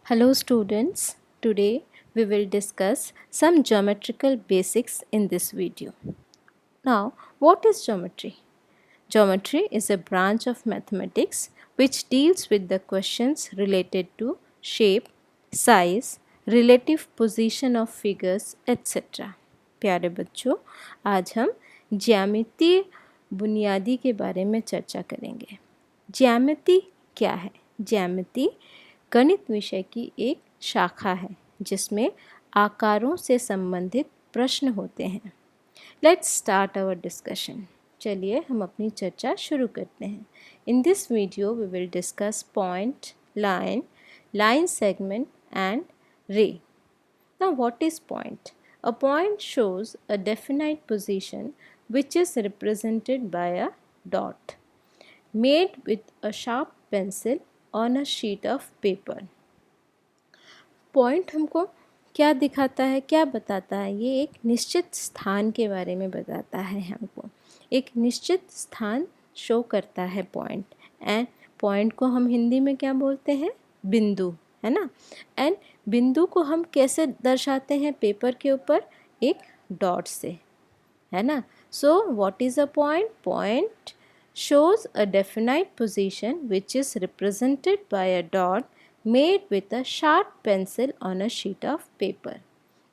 Hello students, today we will discuss some geometrical basics in this video. Now, what is geometry? Geometry is a branch of mathematics which deals with the questions related to shape, size, relative position of figures, etc. प्यारे बच्चों, आज हम ज्यामितीय बुनियादी के बारे में चर्चा करेंगे। ज्यामिति क्या है? ज्यामिति गणित विषय की एक शाखा है जिसमें आकारों से संबंधित प्रश्न होते हैं। Let's start our discussion. चलिए हम अपनी चर्चा शुरू करते हैं। In this video we will discuss point, line, line segment and ray. Now what is point? A point shows a definite position which is represented by a dot made with a sharp pencil on a sheet of paper. Point हमको क्या दिखाता है, क्या बताता है? ये एक निश्चित स्थान के बारे में बताता है। हमको एक निश्चित स्थान शो करता है पॉइंट। एंड पॉइंट को हम हिंदी में क्या बोलते हैं? बिंदु, है ना। एंड बिंदु को हम कैसे दर्शाते हैं पेपर के ऊपर? एक डॉट से, है ना। So what is a point? Point shows a definite position which is represented by a dot made with a sharp pencil on a sheet of paper.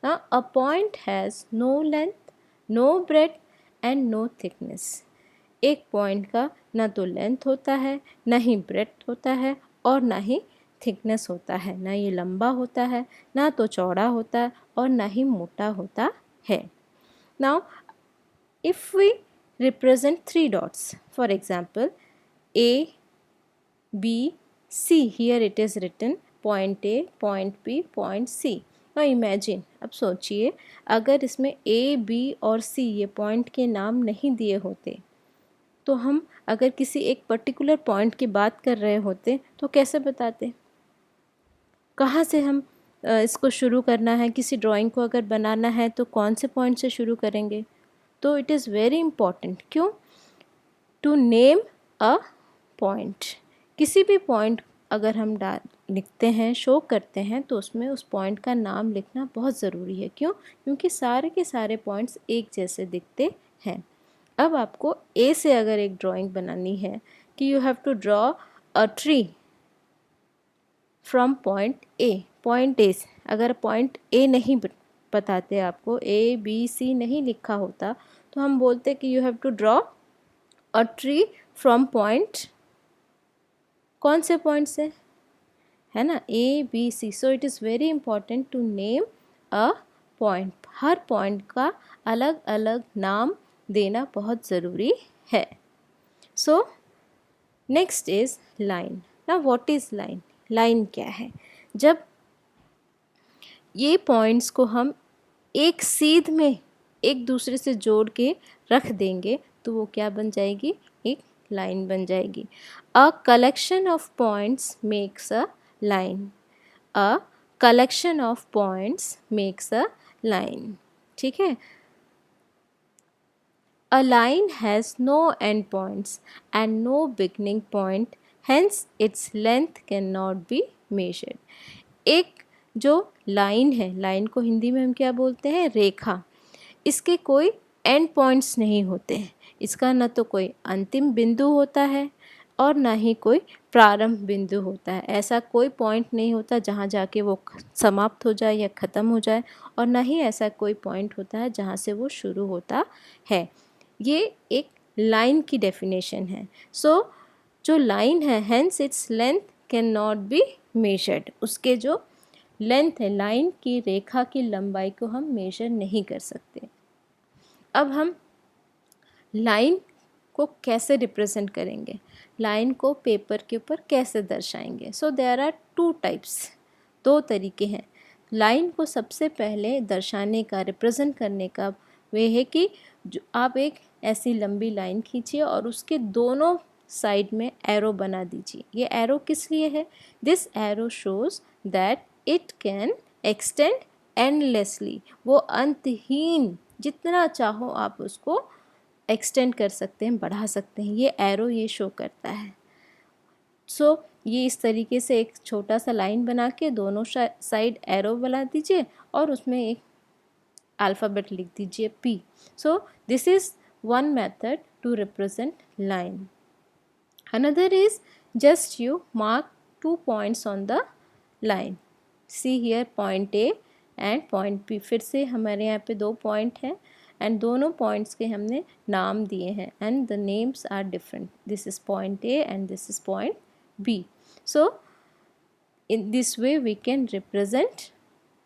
Now a point has no length, no breadth and no thickness. एक point का ना तो length होता है, ना ही breadth होता है और ना ही थिकनेस होता है। ना ये लंबा होता है, ना तो चौड़ा होता है और ना ही मोटा होता है। Now if we represent three dots, for example A, B, C, here it is written point A, point B, point C. Now imagine, अब सोचिए अगर इसमें A, B और C ये पॉइंट के नाम नहीं दिए होते तो हम अगर किसी एक पर्टिकुलर पॉइंट की बात कर रहे होते तो कैसे बताते? कहाँ से हम इसको शुरू करना है? किसी ड्राइंग को अगर बनाना है तो कौन से पॉइंट से शुरू करेंगे? तो इट इज़ वेरी इम्पॉर्टेंट। क्यों? To name a point. किसी भी पॉइंट अगर हम लिखते हैं, शो करते हैं, तो उसमें उस पॉइंट का नाम लिखना बहुत ज़रूरी है। क्यों? क्योंकि सारे के सारे पॉइंट्स एक जैसे दिखते हैं। अब आपको ए से अगर एक ड्राइंग बनानी है कि you have to draw a tree from point A. Point A से अगर पॉइंट ए नहीं बताते, आपको ए बी सी नहीं लिखा होता, तो हम बोलते कि you have to draw a tree from point, कौन से पॉइंट से? है ना, A B C. So it is very important to name a point. हर पॉइंट का अलग अलग नाम देना बहुत ज़रूरी है। So next is line. ना व्हाट इज़ लाइन? लाइन क्या है? जब ये पॉइंट्स को हम एक सीध में एक दूसरे से जोड़ के रख देंगे तो वो क्या बन जाएगी? एक लाइन बन जाएगी। A collection of points makes a line. A collection of points makes a line. ठीक है। A line has no end points and no beginning point, hence its length cannot be measured. एक जो line है, line को हिंदी में हम क्या बोलते हैं? रेखा। इसके कोई एंड पॉइंट्स नहीं होते हैं। इसका न तो कोई अंतिम बिंदु होता है और ना ही कोई प्रारंभ बिंदु होता है। ऐसा कोई पॉइंट नहीं होता जहाँ जाके वो समाप्त हो जाए या ख़त्म हो जाए, और ना ही ऐसा कोई पॉइंट होता है जहाँ से वो शुरू होता है। ये एक लाइन की डेफिनेशन है। सो जो लाइन है, hence its length can not be measured. उसके जो लेंथ है, लाइन की रेखा की लंबाई को हम मेजर नहीं कर सकते। अब हम लाइन को कैसे रिप्रेजेंट करेंगे? लाइन को पेपर के ऊपर कैसे दर्शाएंगे? So there are two types, दो तरीके हैं। लाइन को सबसे पहले दर्शाने का, रिप्रेजेंट करने का वे है कि जो आप एक ऐसी लंबी लाइन खींचिए और उसके दोनों साइड में एरो बना दीजिए। ये एरो किस लिए है? This arrow shows that it can extend endlessly. वो अंतहीन, जितना चाहो आप उसको एक्सटेंड कर सकते हैं, बढ़ा सकते हैं। ये एरो ये शो करता है। सो ये इस तरीके से एक छोटा सा लाइन बना के दोनों साइड एरो बना दीजिए और उसमें एक अल्फ़ाबेट लिख दीजिए P. So this is one method to represent line. Another is just you mark 2 points on the line. See here point A and point B. फिर से हमारे यहाँ पे 2 पॉइंट हैं एंड दोनों पॉइंट्स के हमने नाम दिए हैं and the names are different. This is point A and this is point B. So in this way we can represent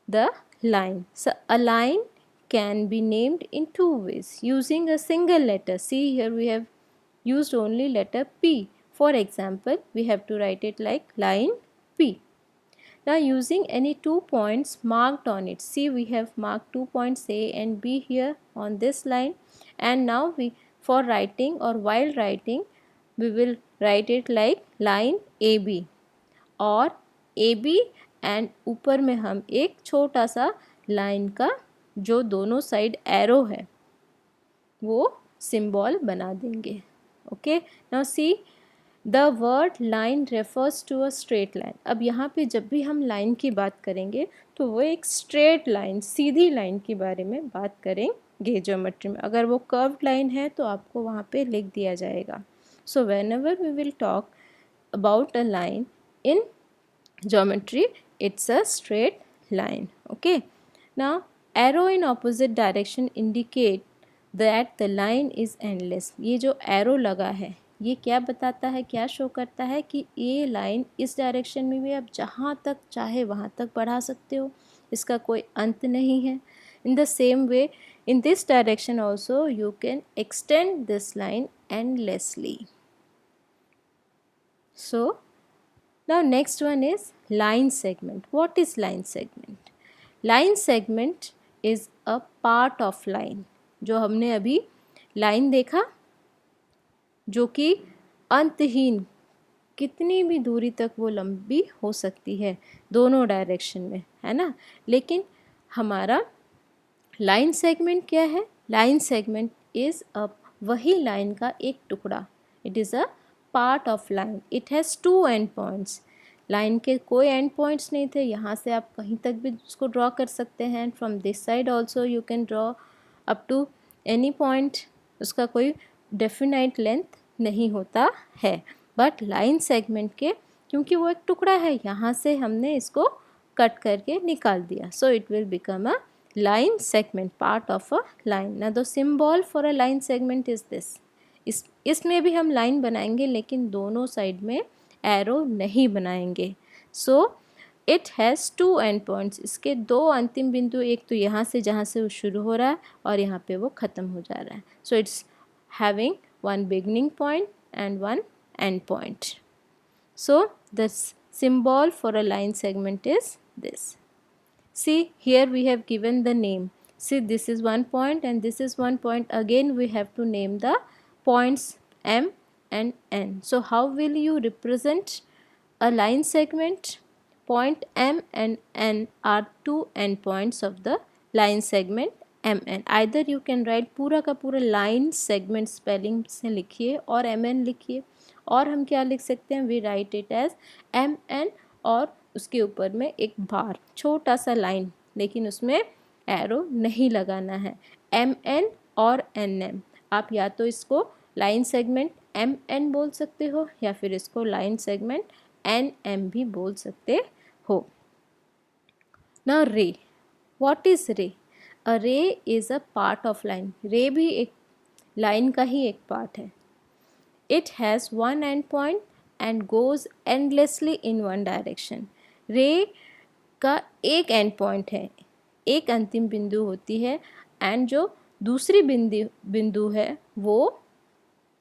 the line. So a line can be named in 2 ways using a single letter. See here we have used only letter P. For example, we have to write it like line P. Now using any 2 points marked on it. See, we have marked 2 points A and B here on this line, and now we, for writing or while writing, we will write it like line AB और AB and ऊपर में हम एक छोटा सा line का जो दोनों साइड एरो है वो सिंबल बना देंगे. Okay, now see the word line refers to a straight line. अब यहाँ पे जब भी हम लाइन की बात करेंगे तो वो एक स्ट्रेट लाइन, सीधी लाइन के बारे में बात करेंगे ज्योमेट्री में. अगर वो कर्व्ड लाइन है तो आपको वहाँ पे लिख दिया जाएगा. So whenever we will talk about a line in geometry, it's a straight line. Okay, now arrow in opposite direction indicate that the line is endless. ये जो arrow लगा है ये क्या बताता है, क्या शो करता है कि ये लाइन इस डायरेक्शन में भी आप जहाँ तक चाहे वहाँ तक बढ़ा सकते हो, इसका कोई अंत नहीं है. In the same way, in this direction also you can extend this line endlessly. So now next one is line segment. What is line segment? Line segment is a part of line. जो हमने अभी line देखा जो कि अंतहीन कितनी भी दूरी तक वो लंबी हो सकती है दोनों डायरेक्शन में, है ना. लेकिन हमारा लाइन सेगमेंट क्या है? लाइन सेगमेंट इज़ अ वही लाइन का एक टुकड़ा. It is a part of line. It has 2 and points. Line के कोई एंड पॉइंट्स नहीं थे, यहाँ से आप कहीं तक भी उसको ड्रॉ कर सकते हैं. From this side also you can draw up to any point. उसका कोई डेफिनाइट लेंथ नहीं होता है. बट लाइन सेगमेंट के क्योंकि वो एक टुकड़ा है, यहाँ से हमने इसको कट करके निकाल दिया. So it will become a line segment, part of a line. Now the symbol for a line segment is this. इसमें भी हम लाइन बनाएंगे लेकिन दोनों साइड में एरो नहीं बनाएंगे. So it has 2 and points. इसके 2 अंतिम बिंदु, एक तो यहाँ से जहाँ से वो शुरू हो रहा है और यहाँ पे वो ख़त्म हो जा रहा है. So it's having 1 beginning point and 1 end point. So the symbol for a line segment is this. See, here we have given the name. See, this is 1 point and this is 1 point. Again we have to name the points M and N. So how will you represent a line segment? Point M and N are 2 endpoints of the line segment MN. Either you can write पूरा का पूरा line segment spelling से लिखिए और MN लिखिए, और हम क्या लिख सकते हैं, we write it as MN और उसके ऊपर में एक बार छोटा सा लाइन, लेकिन उसमें एरो नहीं लगाना है. MN और NM. आप या तो इसको लाइन सेगमेंट MN बोल सकते हो या फिर इसको लाइन सेगमेंट NM भी बोल सकते हो. नाउ रे. What is ray? A ray is a part of line. Ray भी एक लाइन का ही एक पार्ट है. It has 1 end point and goes endlessly in 1 direction. Ray का एक एंड पॉइंट है, एक अंतिम बिंदु होती है, एंड जो दूसरी बिंदु है वो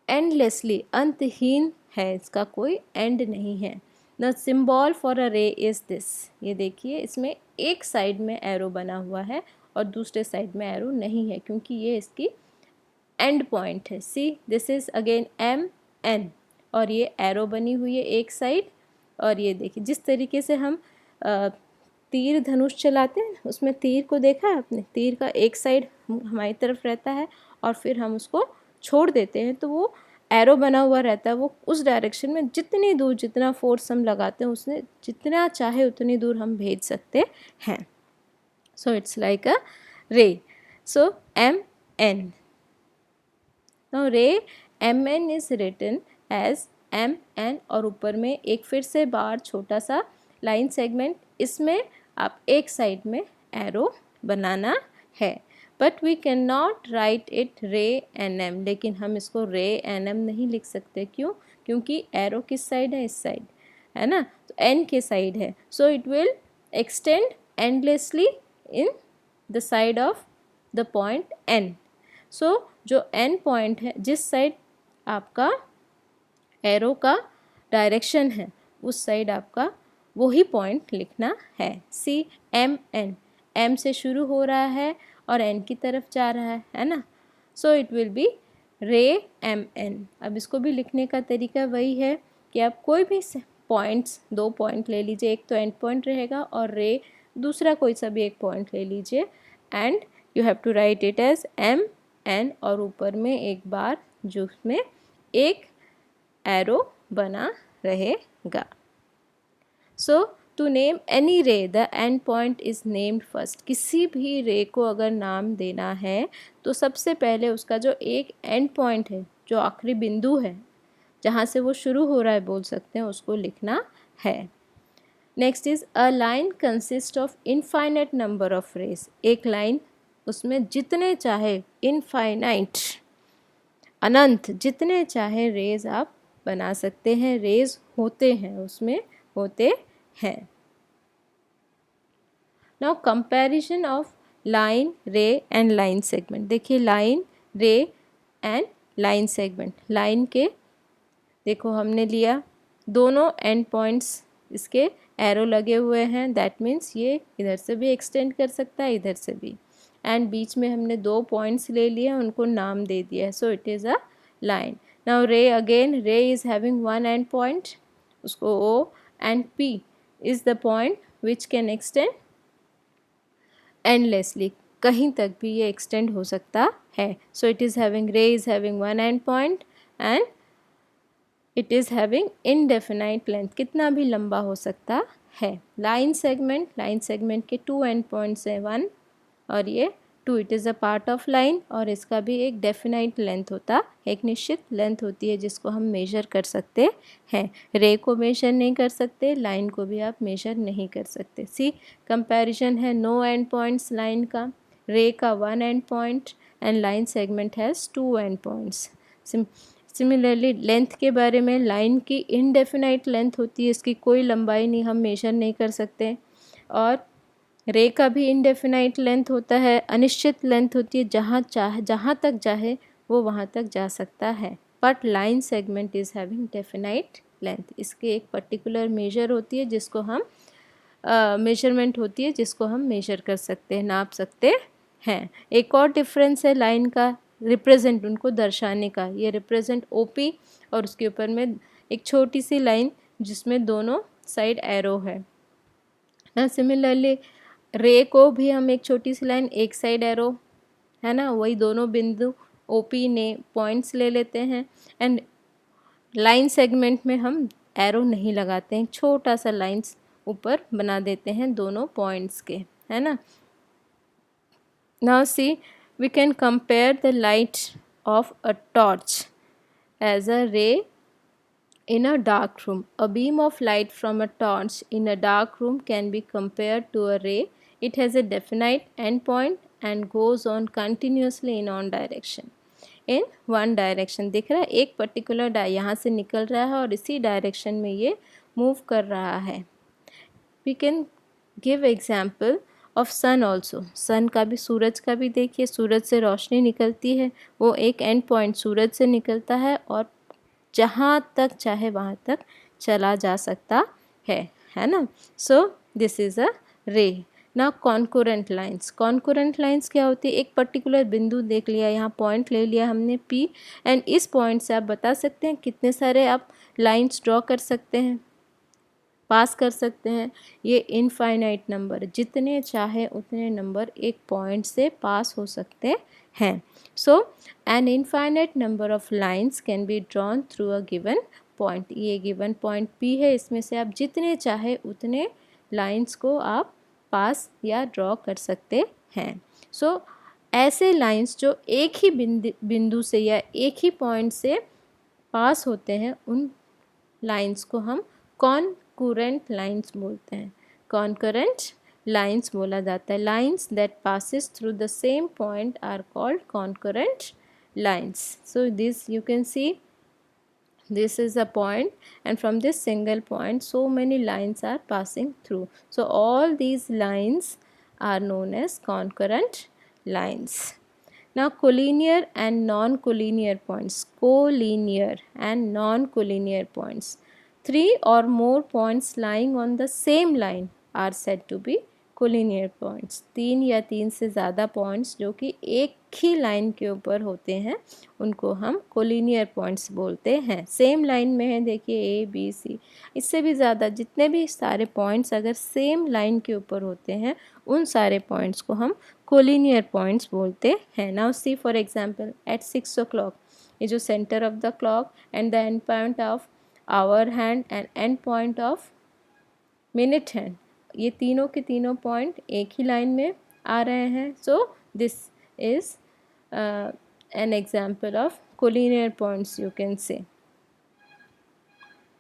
एंडलेसली अंतहीन है, इसका कोई एंड नहीं है. The symbol for a ray is this. ये देखिए, इसमें एक साइड में एरो बना हुआ है और दूसरे साइड में एरो नहीं है क्योंकि ये इसकी एंड पॉइंट है. सी, दिस इज़ अगेन MN और ये एरो बनी हुई है एक साइड. और ये देखिए जिस तरीके से हम तीर धनुष चलाते हैं उसमें तीर को देखा है आपने, तीर का एक साइड हमारी तरफ रहता है और फिर हम उसको छोड़ देते हैं तो वो एरो बना हुआ रहता है वो उस डायरेक्शन में जितनी दूर, जितना फोर्स हम लगाते हैं उसने जितना चाहे उतनी दूर हम भेज सकते हैं. So it's like a ray. So mn. Now ray mn is written as mn और ऊपर में एक फिर से बार छोटा सा लाइन सेगमेंट, इसमें आप एक साइड में एरो बनाना है. But we can not write it ray nm, लेकिन हम इसको रे nm नहीं लिख सकते. क्यों? क्योंकि एरो किस साइड है? इस साइड है ना, तो n के साइड है. So it will extend endlessly in the side of the point n. सो जो n पॉइंट है, जिस साइड आपका एरो का डायरेक्शन है उस साइड आपका वही पॉइंट लिखना है. सी mn, m से शुरू हो रहा है और n की तरफ जा रहा है ना. सो इट विल बी रे mn. अब इसको भी लिखने का तरीका वही है कि आप कोई भी पॉइंट्स, 2 पॉइंट ले लीजिए, एक तो एंड पॉइंट रहेगा और रे दूसरा कोई सा भी एक पॉइंट ले लीजिए and you have to write it as mn और ऊपर में एक बार जिसमें एक एरो बना रहेगा. सो टू नेम एनी रे the end point is named first. किसी भी रे को अगर नाम देना है तो सबसे पहले उसका जो एक एंड पॉइंट है, जो आखिरी बिंदु है जहाँ से वो शुरू हो रहा है बोल सकते हैं, उसको लिखना है. Next is a line consist of infinite number of rays. एक लाइन, उसमें जितने चाहे, इनफाइनाइट अनंत, जितने चाहे रेज आप बना सकते हैं. रेज होते हैं, उसमें होते हैं. नाउ कंपैरिजन ऑफ लाइन, रे एंड लाइन सेगमेंट. देखिए लाइन, रे एंड लाइन सेगमेंट. लाइन के देखो हमने लिया, दोनों एंड पॉइंट्स इसके एरो लगे हुए हैं, दैट मीन्स ये इधर से भी एक्सटेंड कर सकता है, इधर से भी. एंड बीच में हमने 2 पॉइंट्स ले लिए, उनको नाम दे दिया है. सो it is a line. Now रे अगेन, रे इज़ हैविंग 1 एंड पॉइंट, उसको O, and P is the point which can extend endlessly. कहीं तक भी ये एक्सटेंड हो सकता है. सो इट इज़ हैविंग, रे is having 1 end point and it is having indefinite length. कितना भी लंबा हो सकता है. लाइन सेगमेंट, लाइन सेगमेंट के 2 एंड पॉइंट्स हैं, 1 और ये 2. It is a part of line और इसका भी एक डेफिनाइट लेंथ होता, एक निश्चित लेंथ होती है जिसको हम मेजर कर सकते हैं. रे को मेजर नहीं कर सकते, लाइन को भी आप मेजर नहीं कर सकते. सी कंपैरिजन है, नो एंड पॉइंट्स लाइन का, रे का 1 end point and line segment has 2 and points. Similarly length के बारे में, लाइन की इनडेफिनाइट लेंथ होती है, इसकी कोई लंबाई नहीं, हम मेजर नहीं कर सकते. और रे का भी इनडेफिनाइट लेंथ होता है, अनिश्चित लेंथ होती है, जहाँ तक चाहे वो वहाँ तक जा सकता है. But line segment is having definite length. इसके एक पर्टिकुलर मेजर होती है जिसको हम मेजरमेंट होती है जिसको हम मेजर कर सकते हैं, नाप सकते हैं. एक और डिफरेंस है लाइन का, रिप्रेजेंट, उनको दर्शाने का. ये रिप्रेजेंट OP और उसके ऊपर में एक छोटी सी लाइन जिसमें दोनों साइड एरो है ना. सिमिलरली रे को भी हम एक छोटी सी लाइन, एक साइड एरो है ना, वही दोनों बिंदु OP ने पॉइंट्स ले लेते हैं. एंड लाइन सेगमेंट में हम एरो नहीं लगाते हैं, छोटा सा लाइंस ऊपर बना देते हैं दोनों पॉइंट्स के, है ना. Now see, we can compare the light of a torch as a ray in a dark room. A beam of light from a torch in a dark room can be compared to a ray. It has a definite endpoint and goes on continuously in one direction. In one direction. दिख रहा है, एक particular यहाँ से निकल रहा है और इसी डायरेक्शन में ये मूव कर रहा है. We can give example of sun also. Sun का भी, सूरज का भी देखिए, सूरज से रोशनी निकलती है, वो एक एंड पॉइंट सूरज से निकलता है और जहाँ तक चाहे वहाँ तक चला जा सकता है ना. सो दिस इज़ अ रे. ना कॉन्कुरेंट लाइंस. कॉन्कुरेंट लाइंस क्या होती है? एक पर्टिकुलर बिंदु देख लिया, यहाँ पॉइंट ले लिया हमने P, एंड इस पॉइंट से आप बता सकते हैं कितने सारे आप लाइंस ड्रॉ कर सकते हैं, पास कर सकते हैं. ये इनफाइनाइट नंबर, जितने चाहे उतने नंबर एक पॉइंट से पास हो सकते हैं. So an infinite number of lines can be drawn through a given point. ये गिवन पॉइंट P है, इसमें से आप जितने चाहे उतने लाइन्स को आप पास या ड्रॉ कर सकते हैं। सो ऐसे लाइन्स जो एक ही बिंदु से या एक ही पॉइंट से पास होते हैं, उन लाइन्स को हम कॉन्करेंट लाइन्स बोलते हैं। कॉन्करेंट लाइन्स बोला जाता है। Lines that passes through the same point are called concurrent lines. So this you can see, this is a point, and from this single point so many lines are passing through. So all these lines are known as concurrent lines. Now collinear and non-collinear points. Collinear and non-collinear points. Three or more points lying on the same line are said to be collinear points. 3 या 3 से ज़्यादा points जो कि एक ही line के ऊपर होते हैं उनको हम कोलिनियर पॉइंट्स बोलते हैं। सेम लाइन में है, देखिए ABC, इससे भी ज़्यादा जितने भी सारे पॉइंट्स अगर सेम लाइन के ऊपर होते हैं उन सारे पॉइंट्स को हम कोलिनियर पॉइंट्स बोलते हैं। Now see for example at 6 o'clock, ये जो centre of the clock and the end point of hour hand and end point of minute hand, ये तीनों के तीनों पॉइंट एक ही लाइन में आ रहे हैं। So this is an example of collinear points you can say.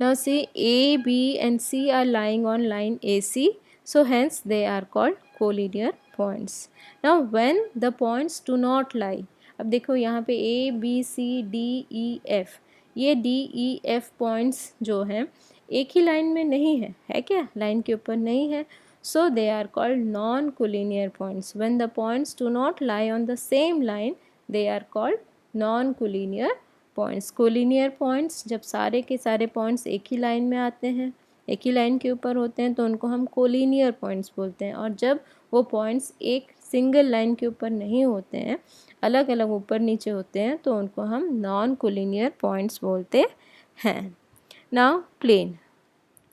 Now see, A, B and C are lying on line AC, so hence they are called collinear points. Now when the points do not lie, अब देखो यहाँ पे A, B, C, D, E, F, ये D, E, F points जो हैं एक ही line में नहीं है क्या, लाइन के ऊपर नहीं है, so they are called non-collinear points. When the points do not lie on the same line, they are called non-collinear points. Collinear points जब सारे के सारे पॉइंट्स एक ही लाइन में आते हैं, एक ही लाइन के ऊपर होते हैं, तो उनको हम कोलिनियर पॉइंट्स बोलते हैं। और जब वो पॉइंट्स एक सिंगल लाइन के ऊपर नहीं होते हैं, अलग अलग ऊपर नीचे होते हैं, तो उनको हम नॉन कोलिनियर पॉइंट्स बोलते हैं। Now plane,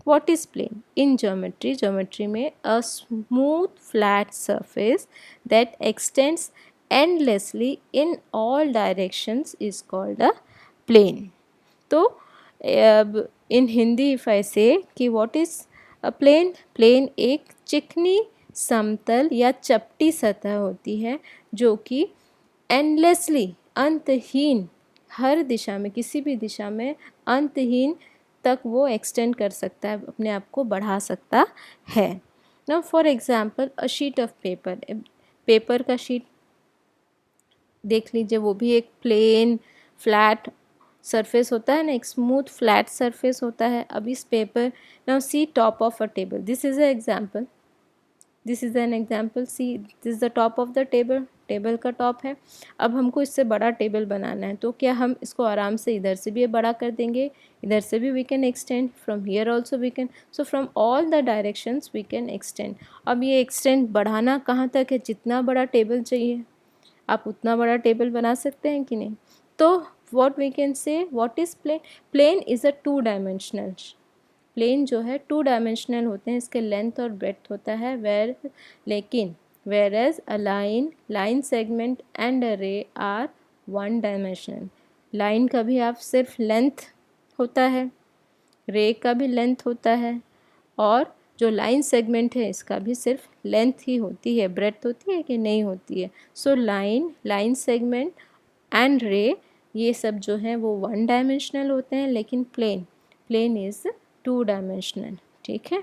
what is plane in geometry? Geometry में a smooth flat surface that extends endlessly in all directions is called a plane. तो इन हिंदी इफ़ आई से कि what is a plane, plane एक चिकनी समतल या चपटी सतह होती है जो कि एंडलेसली अंतहीन, हर दिशा में, किसी भी दिशा में अंतहीन तक वो एक्सटेंड कर सकता है, अपने आप को बढ़ा सकता है। Now for example a sheet of paper, paper का शीट देख लीजिए, वो भी एक प्लेन फ्लैट सरफेस होता है ना, एक स्मूथ फ्लैट सरफेस होता है। अब इस paper, now see top of a table, this is a example, this is an example, see this is the top of the table, table का टॉप है। अब हमको इससे बड़ा टेबल बनाना है, तो क्या हम इसको आराम से इधर से भी बड़ा कर देंगे, इधर से भी we can extend, from here also we can, so from all the directions we can extend. अब ये एक्सटेंड बढ़ाना कहाँ तक है, जितना बड़ा टेबल चाहिए आप उतना बड़ा टेबल बना सकते हैं कि नहीं। तो what we can say, what is plane? Plane is a 2 dimensional, plane जो है 2 डायमेंशनल होते हैं, इसके लेंथ और ब्रेड्थ होता है, लेकिन whereas a line, line segment and a ray are 1 dimensional. Line का भी आप सिर्फ लेंथ होता है, रे का भी लेंथ होता है, और जो लाइन सेगमेंट है इसका भी सिर्फ लेंथ ही होती है, ब्रेड्थ होती है कि नहीं होती है। So line, line segment and रे, ये सब जो हैं वो 1 डायमेंशनल होते हैं, लेकिन प्लेन, प्लेन इज़ 2 डायमेंशनल। ठीक है।